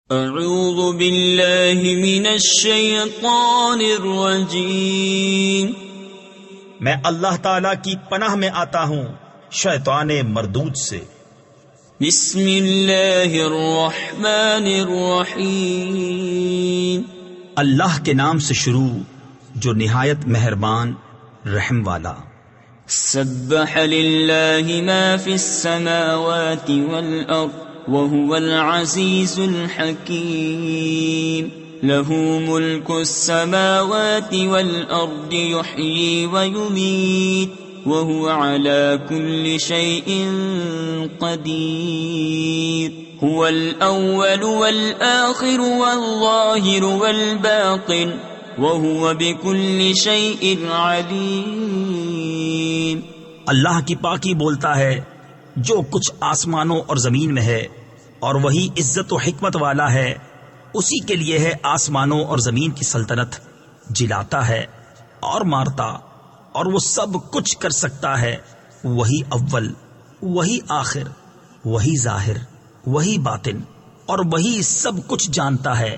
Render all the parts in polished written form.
اعوذ باللہ من الشیطان الرجیم، میں اللہ تعالی کی پناہ میں آتا ہوں شیطان مردود سے۔ بسم اللہ الرحمن الرحیم، اللہ کے نام سے شروع جو نہایت مہربان رحم والا۔ سبح للہ ما فی السماوات والارض وهو العزیز الحکیم، له ملک السماوات والارض یحیی ویمیت وهو على كل شيء قدير، هو الأول والآخر والظاهر والباطن وهو بكل شيء عليم۔ اللہ کی پاکی بولتا ہے جو کچھ آسمانوں اور زمین میں ہے، اور وہی عزت و حکمت والا ہے۔ اسی کے لیے ہے آسمانوں اور زمین کی سلطنت، جلاتا ہے اور مارتا، اور وہ سب کچھ کر سکتا ہے۔ وہی اول، وہی آخر، وہی ظاہر، وہی باطن، اور وہی سب کچھ جانتا ہے۔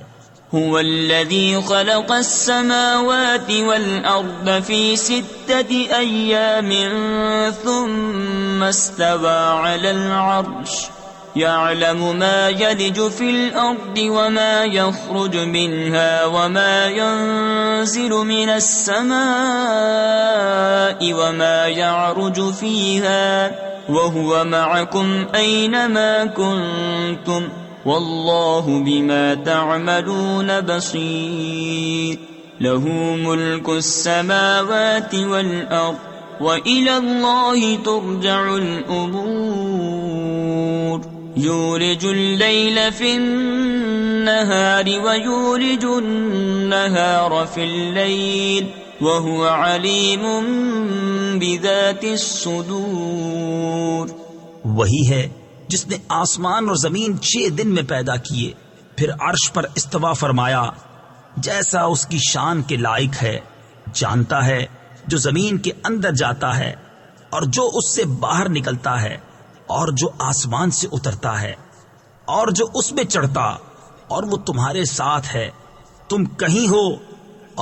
هو الذي خلق السماوات والأرض في 6 أيام ثم استوى على العرش، يعلم ما يلج في الأرض وما يخرج منها وما ينزل من السماء وما يعرج فيها وهو معكم أينما كنتم والله بما تعملون بصير، له ملك السماوات والأرض وإلى الله ترجع الأمور، يولج الليل في النهار ويولج النهار في الليل وهو عليم بذات الصدور۔ وہی ہے جس نے آسمان اور زمین 6 دن میں پیدا کیے، پھر عرش پر استوا فرمایا جیسا اس کی شان کے لائق ہے۔ جانتا ہے جو زمین کے اندر جاتا ہے اور جو اس سے باہر نکلتا ہے، اور جو آسمان سے اترتا ہے اور جو اس میں چڑھتا، اور وہ تمہارے ساتھ ہے، تم کہیں ہو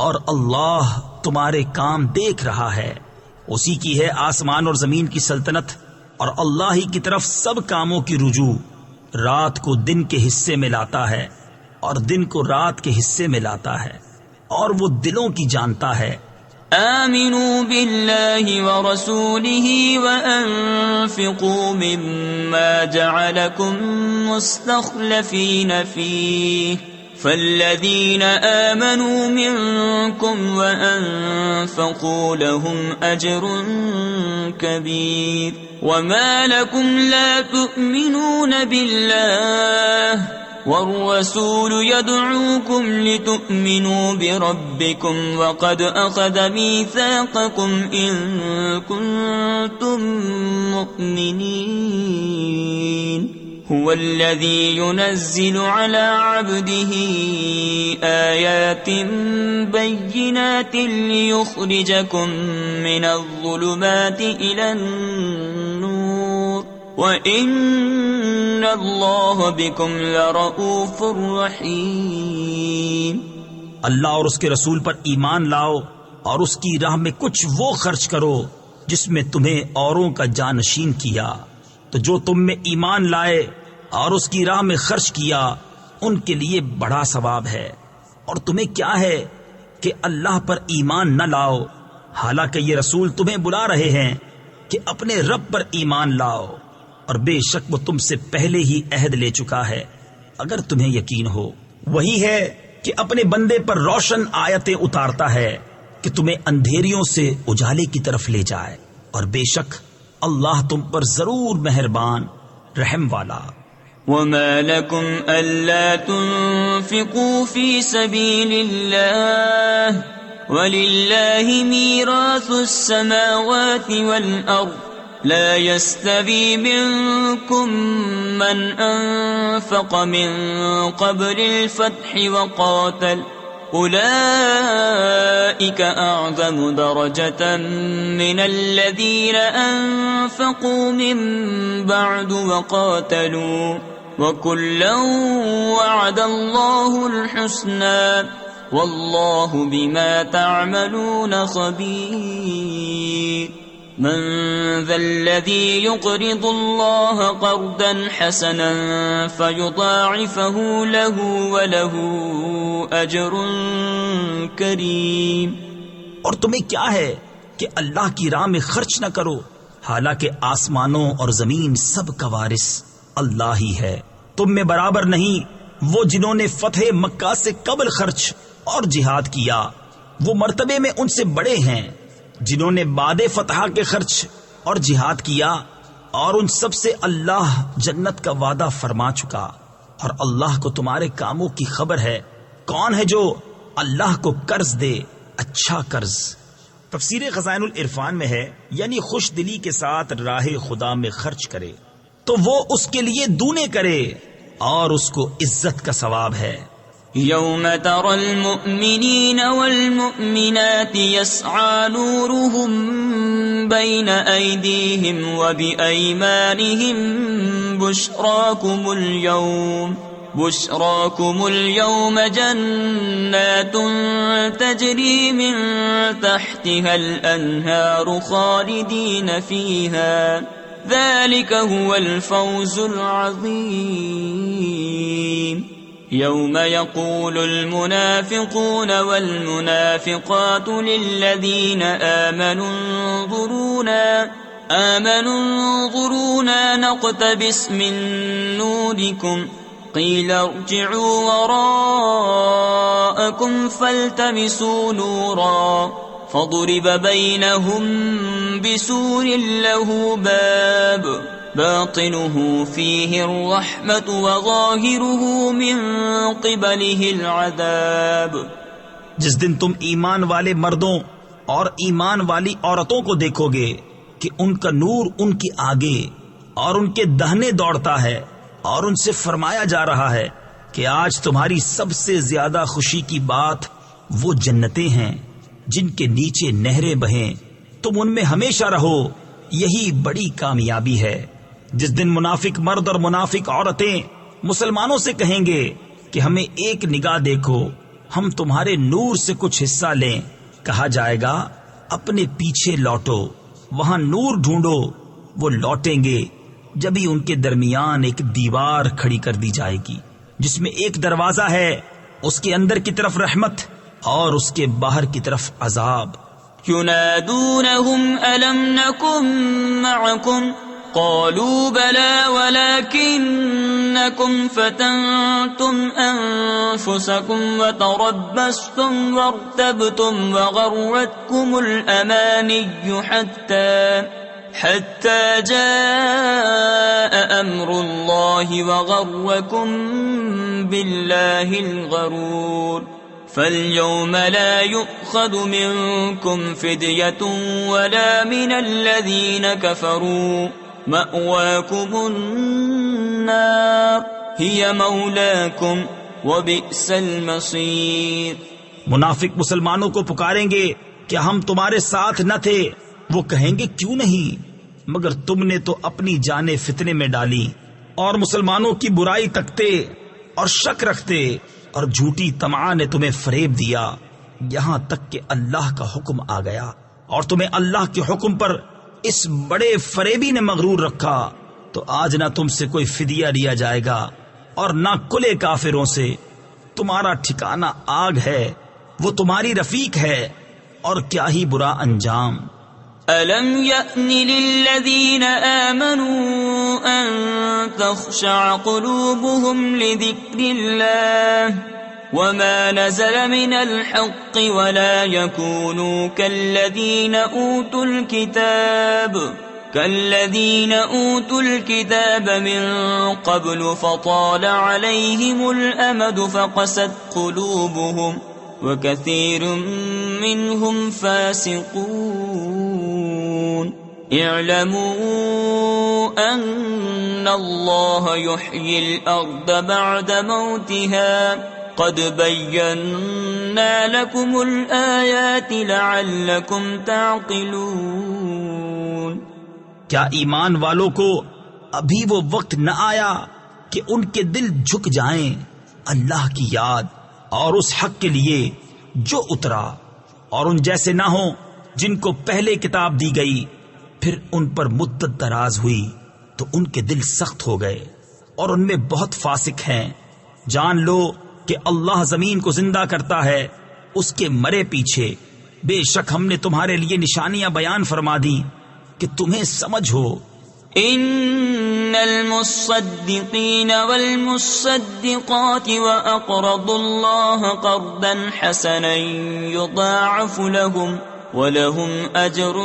اور اللہ تمہارے کام دیکھ رہا ہے۔ اسی کی ہے آسمان اور زمین کی سلطنت، اور اللہ ہی کی طرف سب کاموں کی رجوع۔ رات کو دن کے حصے میں لاتا ہے اور دن کو رات کے حصے میں لاتا ہے، اور وہ دلوں کی جانتا ہے۔ آمنوا بالله ورسوله وأنفقوا مما جعلكم مستخلفين فيه، فالذين آمنوا منكم وأنفقوا لهم أجر كبير، وما لكم لا تؤمنون بالله والرسول يدعوكم لتؤمنوا بربكم وقد أخذ ميثاقكم إن كنتم مؤمنين، هو الذي ينزل على عبده آيات بينات ليخرجكم من الظلمات إلى النور وَإِنَّ اللَّهَ بِكُمْ لَرَؤُوفٌ رَحِيمٌ۔ اللہ اور اس کے رسول پر ایمان لاؤ اور اس کی راہ میں کچھ وہ خرچ کرو جس میں تمہیں اوروں کا جانشین کیا، تو جو تم میں ایمان لائے اور اس کی راہ میں خرچ کیا ان کے لیے بڑا ثواب ہے۔ اور تمہیں کیا ہے کہ اللہ پر ایمان نہ لاؤ، حالانکہ یہ رسول تمہیں بلا رہے ہیں کہ اپنے رب پر ایمان لاؤ، اور بے شک وہ تم سے پہلے ہی عہد لے چکا ہے اگر تمہیں یقین ہو۔ وہی ہے کہ اپنے بندے پر روشن آیتیں اتارتا ہے کہ تمہیں اندھیریوں سے اجالے کی طرف لے جائے، اور بے شک اللہ تم پر ضرور مہربان رحم والا۔ وما لكم ألا تنفقوا في سبيل الله ولله ميراث السماوات والأرض، لا يستوي منكم من أنفق من قبل الفتح وقاتل، أولئك أعظم درجة من الذين أنفقوا من بعد وقاتلوا، وَكُلًّا وَعَدَ اللَّهُ الْحُسْنَى وَاللَّهُ بِمَا تَعْمَلُونَ خَبِيرٌ من ذا الذي يقرض الله قرضا حسنا فيضاعفه له وله أجر کریم۔ اور تمہیں کیا ہے کہ اللہ کی راہ میں خرچ نہ کرو، حالانکہ آسمانوں اور زمین سب کا وارث اللہ ہی ہے۔ تم میں برابر نہیں وہ جنہوں نے فتح مکہ سے قبل خرچ اور جہاد کیا، وہ مرتبے میں ان سے بڑے ہیں جنہوں نے بعد فتح کے خرچ اور جہاد کیا، اور ان سب سے اللہ جنت کا وعدہ فرما چکا، اور اللہ کو تمہارے کاموں کی خبر ہے۔ کون ہے جو اللہ کو قرض دے اچھا قرض؟ تفسیر خزائن العرفان میں ہے یعنی خوش دلی کے ساتھ راہ خدا میں خرچ کرے تو وہ اس کے لیے دونے کرے اور اس کو عزت کا ثواب ہے۔ يوم ترى المؤمنين والمؤمنات يسعى نورهم بين أيديهم وبأيمانهم بشراكم اليوم جنات تجري من تحتها الأنهار خالدين فيها ذلك هو الفوز العظيم يوم يقول المنافقون والمنافقات للذين آمنوا انظرونا نقتبس من نوركم قيل ارجعوا وراءكم فالتمسوا نورا فضرب بينهم بسور له باب باطنه فيه الرحمة وظاهره من قبله العذاب۔ جس دن تم ایمان والے مردوں اور ایمان والی عورتوں کو دیکھو گے کہ ان کا نور ان کے آگے اور ان کے دہنے دوڑتا ہے، اور ان سے فرمایا جا رہا ہے کہ آج تمہاری سب سے زیادہ خوشی کی بات وہ جنتیں ہیں جن کے نیچے نہریں بہیں، تم ان میں ہمیشہ رہو، یہی بڑی کامیابی ہے۔ جس دن منافق مرد اور منافق عورتیں مسلمانوں سے کہیں گے کہ ہمیں ایک نگاہ دیکھو، ہم تمہارے نور سے کچھ حصہ لیں، کہا جائے گا اپنے پیچھے لوٹو، وہاں نور ڈھونڈو۔ وہ لوٹیں گے جبھی ان کے درمیان ایک دیوار کھڑی کر دی جائے گی جس میں ایک دروازہ ہے، اس کے اندر کی طرف رحمت اور اس کے باہر کی طرف عذاب۔ ينادونهم ألم نكن معكم قالوا بلى ولكنكم فتنتم أنفسكم وتربصتم وارتبتم وغرتكم الأماني حتى جاء أمر الله وغركم بالله الغرور فاليوم لا يؤخذ منكم فدية ولا من الذين كفروا مأواكم النار هي مولاكم وبئس المصير۔ منافق مسلمانوں کو پکاریں گے کہ ہم تمہارے ساتھ نہ تھے، وہ کہیں گے کیوں نہیں، مگر تم نے تو اپنی جانیں فتنے میں ڈالی اور مسلمانوں کی برائی تکتے اور شک رکھتے، اور جھوٹی طمع نے تمہیں فریب دیا، یہاں تک کہ اللہ کا حکم آ گیا اور تمہیں اللہ کے حکم پر اس بڑے فریبی نے مغرور رکھا، تو آج نہ تم سے کوئی فدیہ لیا جائے گا اور نہ کلے کافروں سے، تمہارا ٹھکانہ آگ ہے، وہ تمہاری رفیق ہے، اور کیا ہی برا انجام۔ أَلَمْ يَأْنِ لِلَّذِينَ آمَنُوا أَن تَخْشَعَ قُلُوبُهُمْ لِذِكْرِ اللَّهِ وَمَا نَزَلَ مِنَ الْحَقِّ وَلَا يَكُونُوا كَالَّذِينَ أُوتُوا الْكِتَابَ مِنْ قَبْلُ فَطَالَ عَلَيْهِمُ الْأَمَدُ فَقَسَتْ قُلُوبُهُمْ وَكَثِيرٌ مِّنْهُمْ فَاسِقُونَ اعلموا أن الله يحيي الأرض بعد موتها قد بينا لكم الآيات لعلكم تعقلون۔ کیا ایمان والوں کو ابھی وہ وقت نہ آیا کہ ان کے دل جھک جائیں اللہ کی یاد اور اس حق کے لیے جو اترا، اور ان جیسے نہ ہوں جن کو پہلے کتاب دی گئی، پھر ان پر مدت دراز ہوئی تو ان کے دل سخت ہو گئے اور ان میں بہت فاسق ہیں۔ جان لو کہ اللہ زمین کو زندہ کرتا ہے اس کے مرے پیچھے، بے شک ہم نے تمہارے لیے نشانیاں بیان فرما دی کہ تمہیں سمجھ ہو۔ ان المصدقین والمصدقات واقرضوا اللہ قرضا حسنا یضاعف لهم ولهم اجر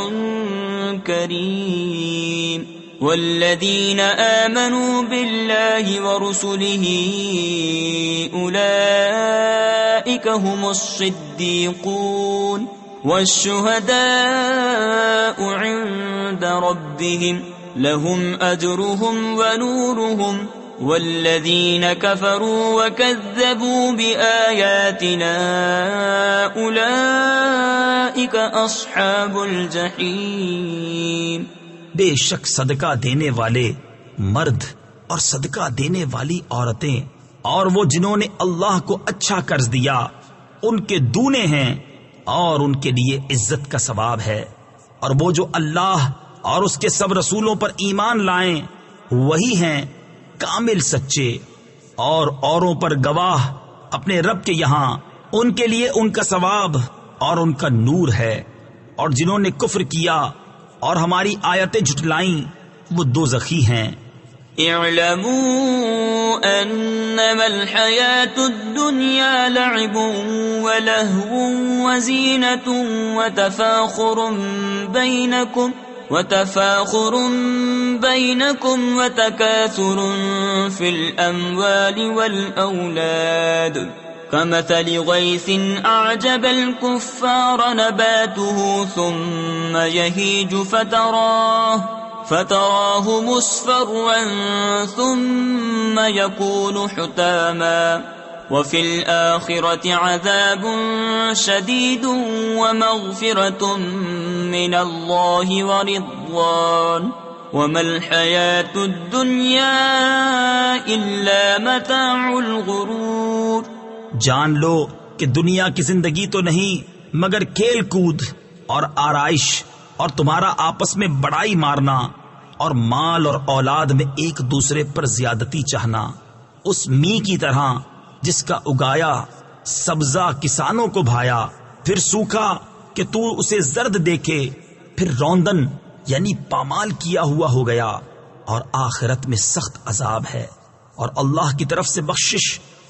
کریم والذین آمنوا باللہ ورسلہ اولئک هم الصدیقون والشهداء عند ربهم لهم أجرهم ونورهم والذين كفروا وكذبوا بآياتنا أولئك أصحاب الجحيم۔ بے شک صدقہ دینے والے مرد اور صدقہ دینے والی عورتیں اور وہ جنہوں نے اللہ کو اچھا قرض دیا ان کے دونے ہیں اور ان کے لیے عزت کا ثواب ہے، اور وہ جو اللہ اور اس کے سب رسولوں پر ایمان لائیں وہی ہیں کامل سچے اور اوروں پر گواہ اپنے رب کے یہاں، ان کے لیے ان کا ثواب اور ان کا نور ہے، اور جنہوں نے کفر کیا اور ہماری آیتیں جھٹلائیں وہ دوزخی ہیں۔ اعلموا انما الحياة الدنيا لعب ولهو وزينة وتفاخر بينكم وتكاثر في الأموال والأولاد كمثل غيث أعجب الكفار نباته ثم يهيج فتراه مصفرا ثم يكون حطاما وفي الآخرة عذاب شديد ومغفرة من الله ورضوان وما الحياة الدنيا إلا متاع الغرور۔ جان لو کہ دنیا کی زندگی تو نہیں مگر کھیل کود اور آرائش اور تمہارا آپس میں بڑائی مارنا اور مال اور اولاد میں ایک دوسرے پر زیادتی چاہنا، اس می کی طرح جس کا اگایا سبزہ کسانوں کو بھایا، پھر سوکھا کہ تو اسے زرد دیکھے، پھر روندن یعنی پامال کیا ہوا ہو گیا، اور آخرت میں سخت عذاب ہے، اور اللہ کی طرف سے بخشش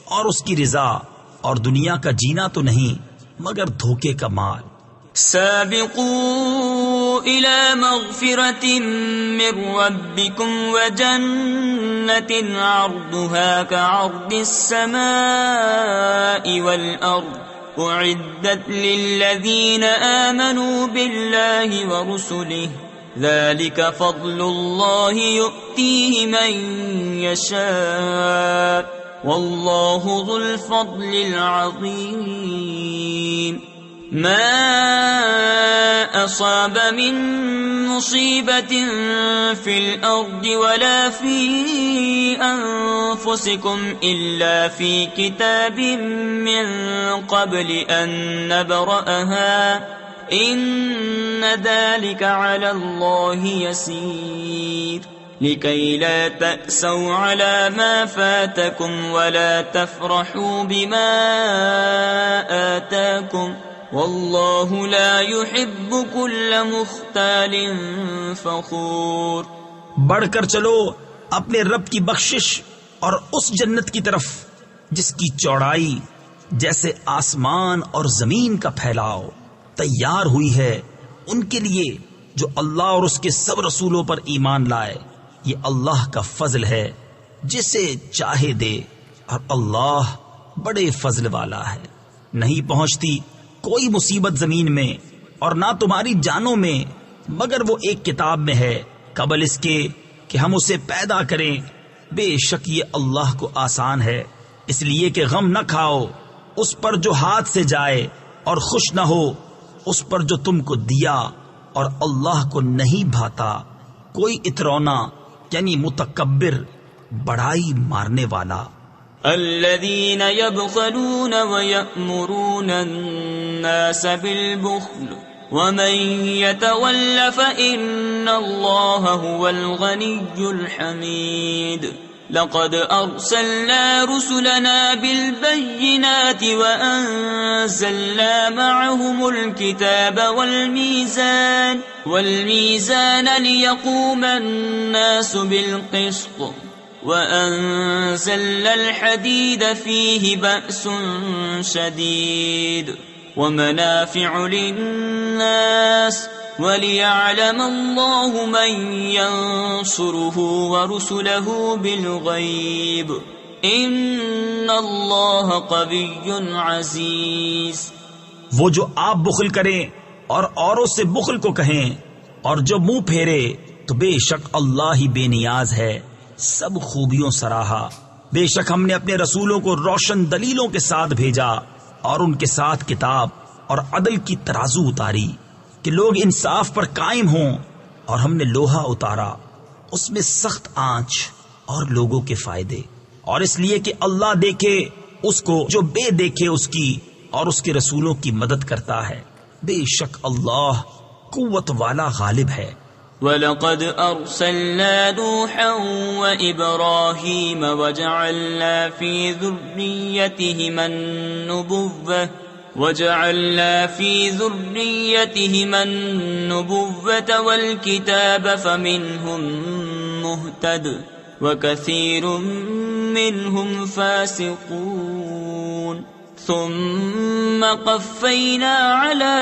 اور اس کی رضا، اور دنیا کا جینا تو نہیں مگر دھوکے کا مال۔ سابقوا إلى مغفرة من ربكم وجنة عرضها كعرض السماء والأرض أعدت للذين آمنوا بالله ورسله ذلك فضل الله يؤتيه من يشاء والله ذو الفضل العظيم۔ ما أصاب من مصيبة في الأرض ولا في أنفسكم إلا في كتاب من قبل أن نبرأها إن ذلك على الله يسير لكي لا تأسوا على ما فاتكم ولا تفرحوا بما آتاكم واللہ لا يحب كل مختال فخور۔ بڑھ کر چلو اپنے رب کی بخشش اور اس جنت کی طرف جس کی چوڑائی جیسے آسمان اور زمین کا پھیلاؤ تیار ہوئی ہے ان کے لیے جو اللہ اور اس کے سب رسولوں پر ایمان لائے، یہ اللہ کا فضل ہے جسے چاہے دے، اور اللہ بڑے فضل والا ہے۔ نہیں پہنچتی کوئی مصیبت زمین میں اور نہ تمہاری جانوں میں مگر وہ ایک کتاب میں ہے قبل اس کے کہ ہم اسے پیدا کریں، بے شک یہ اللہ کو آسان ہے۔ اس لیے کہ غم نہ کھاؤ اس پر جو ہاتھ سے جائے اور خوش نہ ہو اس پر جو تم کو دیا، اور اللہ کو نہیں بھاتا کوئی اترونا یعنی متکبر بڑائی مارنے والا۔ الذين يبخلون ويأمرون الناس بالبخل ومن يتول فإن الله هو الغني الحميد لقد أرسلنا رسلنا بالبينات وأنزلنا معهم الكتاب والميزان ليقوم الناس بالقسط وأنزلنا الحديد فيه بأس شديد ومنافع للناس وَلِيَعْلَمَ اللَّهُ مَن يَنصُرُهُ وَرُسُلَهُ بِالْغَيْبِ إِنَّ اللَّهَ قَوِيٌّ عَزِيزٌ۔ وہ جو آپ بخل کریں اور اوروں سے بخل کو کہیں اور جو منہ پھیرے تو بے شک اللہ ہی بے نیاز ہے، سب خوبیوں سراہا۔ بے شک ہم نے اپنے رسولوں کو روشن دلیلوں کے ساتھ بھیجا اور ان کے ساتھ کتاب اور عدل کی ترازو اتاری کہ لوگ انصاف پر قائم ہوں، اور ہم نے لوہا اتارا اس میں سخت آنچ اور لوگوں کے فائدے، اور اس لیے کہ اللہ دیکھے اس کو جو بے دیکھے اس کی اور اس کے رسولوں کی مدد کرتا ہے۔ بے شک اللہ قوت والا غالب ہے۔ وَلَقَدْ أَرْسَلْنَا نُوحًا وَإِبْرَاهِيمَ وَجَعَلْنَا فِي ذُرِّيَّتِهِمَا النُّبُوَّةَ وَالْكِتَابَ فَمِنْهُمْ مُهْتَدٍ وَكَثِيرٌ مِّنْهُمْ فَاسِقُونَ ثُمَّ قَفَّيْنَا عَلَى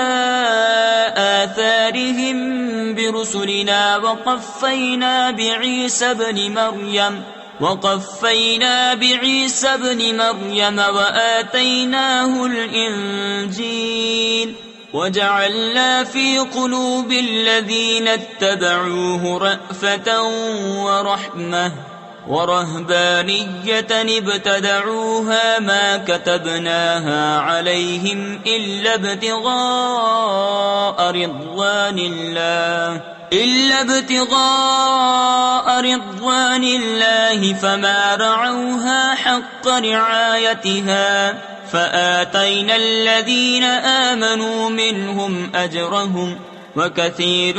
آثَارِهِمْ بِرُسُلِنَا وَقَفَّيْنَا بعيسى ابن مريم وآتيناه الإنجيل وجعلنا في قلوب الذين اتبعوه رأفة ورحمة ورهبانية ابتدعوها ما كتبناها عليهم إلا ابتغاء رضوان الله فما رعوها حق رعايتها فآتينا الذين آمنوا منهم أجرهم وكثير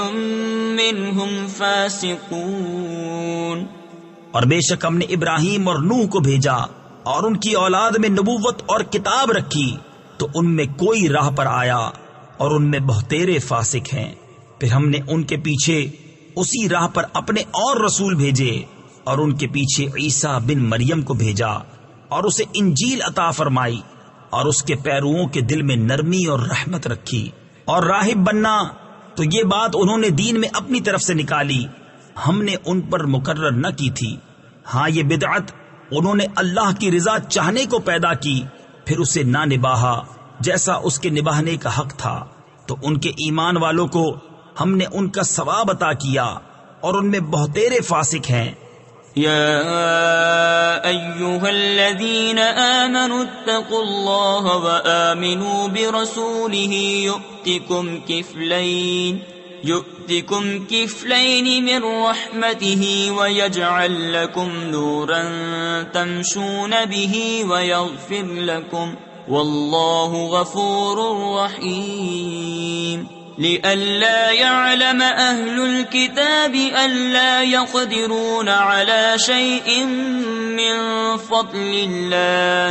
منهم فاسقون۔ اور بے شک ہم نے ابراہیم اور نوح کو بھیجا اور ان کی اولاد میں نبوت اور کتاب رکھی تو ان میں کوئی راہ پر آیا اور ان میں بہتیرے فاسق ہیں۔ پھر ہم نے ان کے پیچھے اسی راہ پر اپنے اور رسول بھیجے اور ان کے پیچھے عیسیٰ بن مریم کو بھیجا اور اسے انجیل عطا فرمائی اور اس کے پیروؤں کے دل میں نرمی اور رحمت رکھی۔ اور راہب بننا تو یہ بات انہوں نے دین میں اپنی طرف سے نکالی، ہم نے ان پر مقرر نہ کی تھی۔ ہاں یہ بدعت انہوں نے اللہ کی رضا چاہنے کو پیدا کی، پھر اسے نہ نباہا جیسا اس کے نباہنے کا حق تھا، تو ان کے ایمان والوں کو ہم نے ان کا ثواب عطا کیا اور ان میں بہتیرے فاسق ہیں۔ یا ایھا الذین آمنوا اتقوا اللہ وآمنوا برسولہ يؤتكم كفلين من رحمته ويجعل لكم نورا تمشون به ويغفر لكم والله غفور رحيم لئلا يعلم أهل الكتاب ألا يقدرون على شيء من فضل الله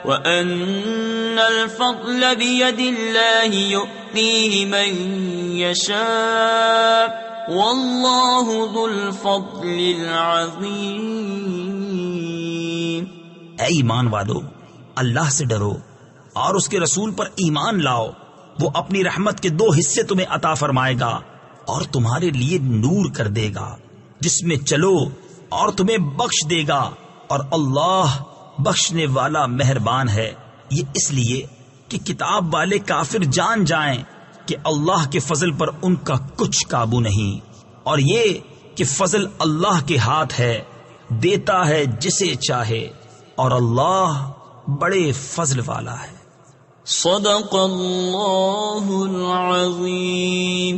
وَأَنَّ الْفَضْلَ بِيَدِ اللَّهِ يُؤْتِيهِ مَن يَشَاءُ وَاللَّهُ ذُو الْفَضْلِ الْعَظِيمِ۔ اے ایمان والو، اللہ سے ڈرو اور اس کے رسول پر ایمان لاؤ، وہ اپنی رحمت کے 2 حصے تمہیں عطا فرمائے گا اور تمہارے لیے نور کر دے گا جس میں چلو اور تمہیں بخش دے گا، اور اللہ بخشنے والا مہربان ہے۔ یہ اس لیے کہ کتاب والے کافر جان جائیں کہ اللہ کے فضل پر ان کا کچھ قابو نہیں، اور یہ کہ فضل اللہ کے ہاتھ ہے، دیتا ہے جسے چاہے، اور اللہ بڑے فضل والا ہے۔ صدق اللہ العظیم۔